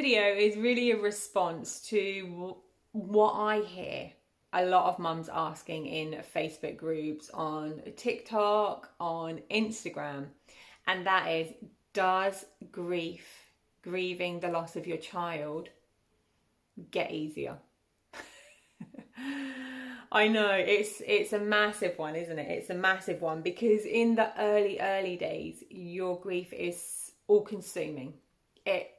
video is really a response to what I hear a lot of mums asking in Facebook groups, on TikTok, on Instagram, and that is, does grieving the loss of your child, get easier? I know it's a massive one, isn't it? It's a massive one because in the early days, your grief is all consuming. It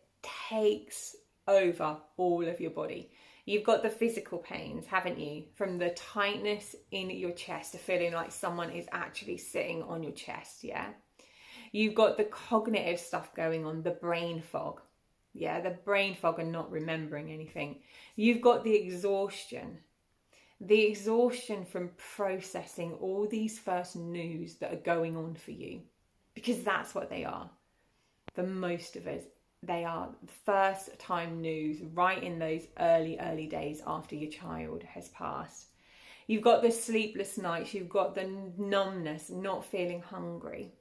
takes over all of your body. You've got the physical pains, haven't you? From the tightness in your chest to feeling like someone is actually sitting on your chest, yeah? You've got the cognitive stuff going on, the brain fog. Yeah, the brain fog and not remembering anything. You've got the exhaustion from processing all these first news that are going on for you, because that's what they are. For most of us, they are first time news right in those early days after your child has passed. You've got the sleepless nights, you've got the numbness, not feeling hungry,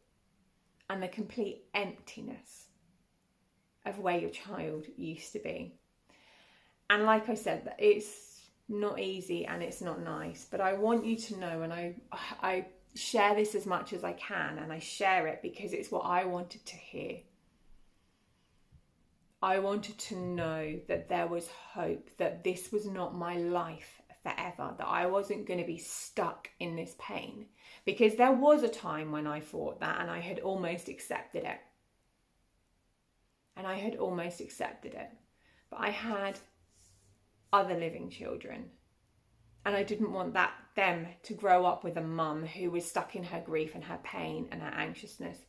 and the complete emptiness of where your child used to be. And like I said, it's not easy and it's not nice, but I want you to know, and I share this as much as I can, and I share it because it's what I wanted to hear. I wanted to know that there was hope, that this was not my life forever, that I wasn't going to be stuck in this pain, because there was a time when I thought that, and I had almost accepted it. But I had other living children, and I didn't want them to grow up with a mum who was stuck in her grief and her pain and her anxiousness.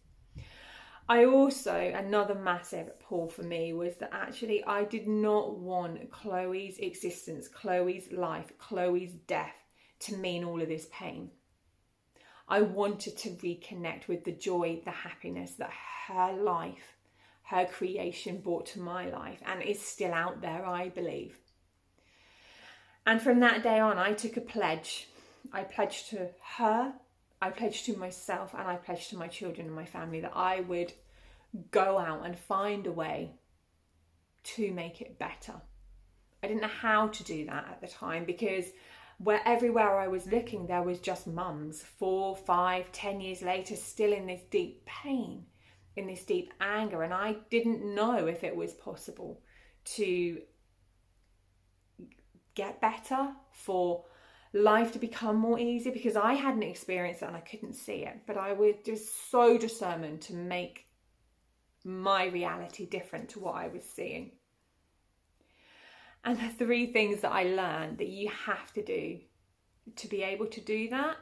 I also, another massive pull for me was that actually I did not want Chloe's existence, Chloe's life, Chloe's death to mean all of this pain. I wanted to reconnect with the joy, the happiness that her life, her creation brought to my life, and is still out there, I believe. And from that day on, I took a pledge. I pledged to her, I pledged to myself, and I pledged to my children and my family that I would go out and find a way to make it better. I didn't know how to do that at the time, because everywhere I was looking, there was just mums 4, 5, 10 years later, still in this deep pain, in this deep anger. And I didn't know if it was possible to get better, for life to become more easy, because I hadn't experienced it and I couldn't see it. But I was just so determined to make my reality different to what I was seeing. And the 3 things that I learned that you have to do to be able to do that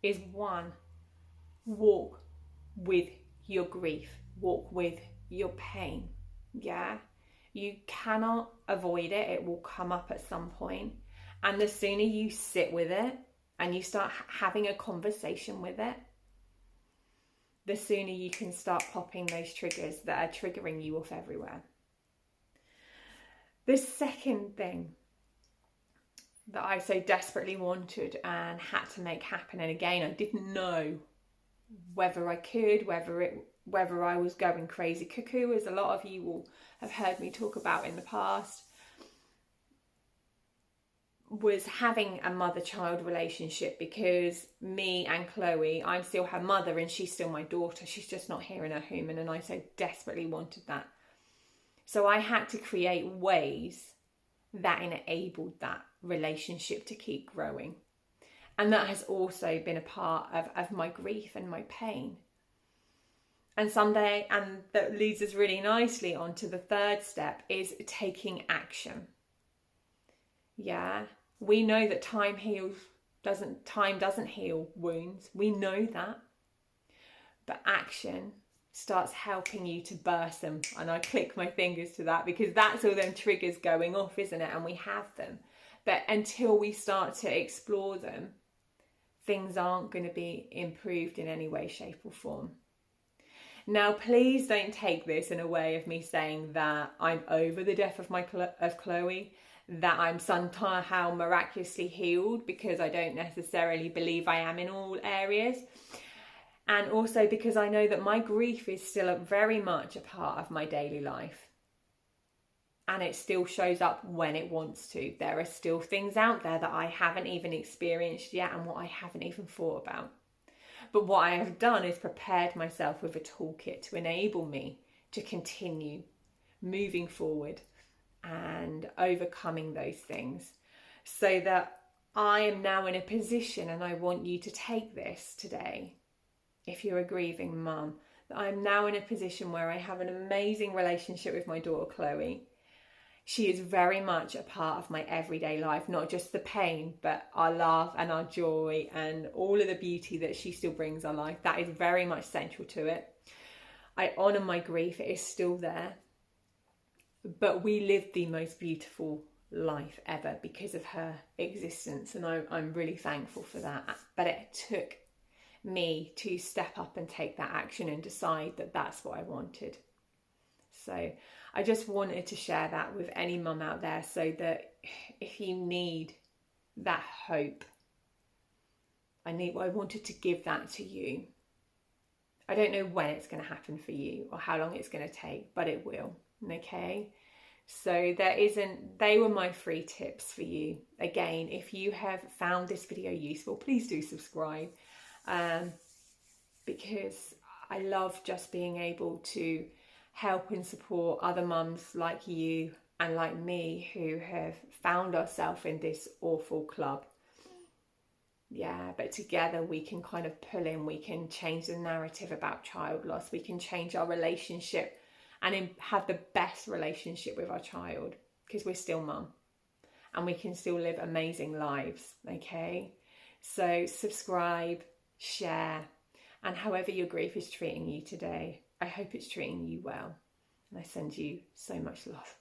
is 1, walk with your grief, walk with your pain. Yeah, you cannot avoid it. It will come up at some point. And the sooner you sit with it and you start having a conversation with it, the sooner you can start popping those triggers that are triggering you off everywhere. The second thing that I so desperately wanted and had to make happen, and again, I didn't know whether I could, whether I was going crazy cuckoo, as a lot of you will have heard me talk about in the past, was having a mother-child relationship. Because me and Chloe, I'm still her mother and she's still my daughter. She's just not here in her human, and I so desperately wanted that. So I had to create ways that enabled that relationship to keep growing. And that has also been a part of my grief and my pain. And that leads us really nicely on to the 3rd step, is taking action. Yeah, we know that time doesn't heal wounds. We know that. But action starts helping you to burst them. And I click my fingers to that, because that's all them triggers going off, isn't it? And we have them. But until we start to explore them, things aren't going to be improved in any way, shape or form. Now, please don't take this in a way of me saying that I'm over the death of Chloe, that I'm somehow miraculously healed, because I don't necessarily believe I am in all areas. And also because I know that my grief is still very much a part of my daily life. and it still shows up when it wants to. There are still things out there that I haven't even experienced yet and what I haven't even thought about. But what I have done is prepared myself with a toolkit to enable me to continue moving forward and overcoming those things, so that I am now in a position, and I want you to take this today, if you're a grieving mum, that I'm now in a position where I have an amazing relationship with my daughter Chloe. She is very much a part of my everyday life, not just the pain, but our laugh and our joy and all of the beauty that she still brings our life. That is very much central to it. I honour my grief, it is still there. But we lived the most beautiful life ever because of her existence, and I'm really thankful for that. But it took me to step up and take that action and decide that that's what I wanted. So I just wanted to share that with any mum out there, so that if you need that hope, I wanted to give that to you. I don't know when it's going to happen for you or how long it's going to take, but it will. Okay? So they were my 3 tips for you. Again, if you have found this video useful, please do subscribe, because I love just being able to help and support other mums like you and like me who have found ourselves in this awful club. Yeah, but together we can kind of pull in, we can change the narrative about child loss, we can change our relationship and have the best relationship with our child, because we're still mum and we can still live amazing lives. Okay, so subscribe, share, and however your grief is treating you today, I hope it's treating you well, and I send you so much love.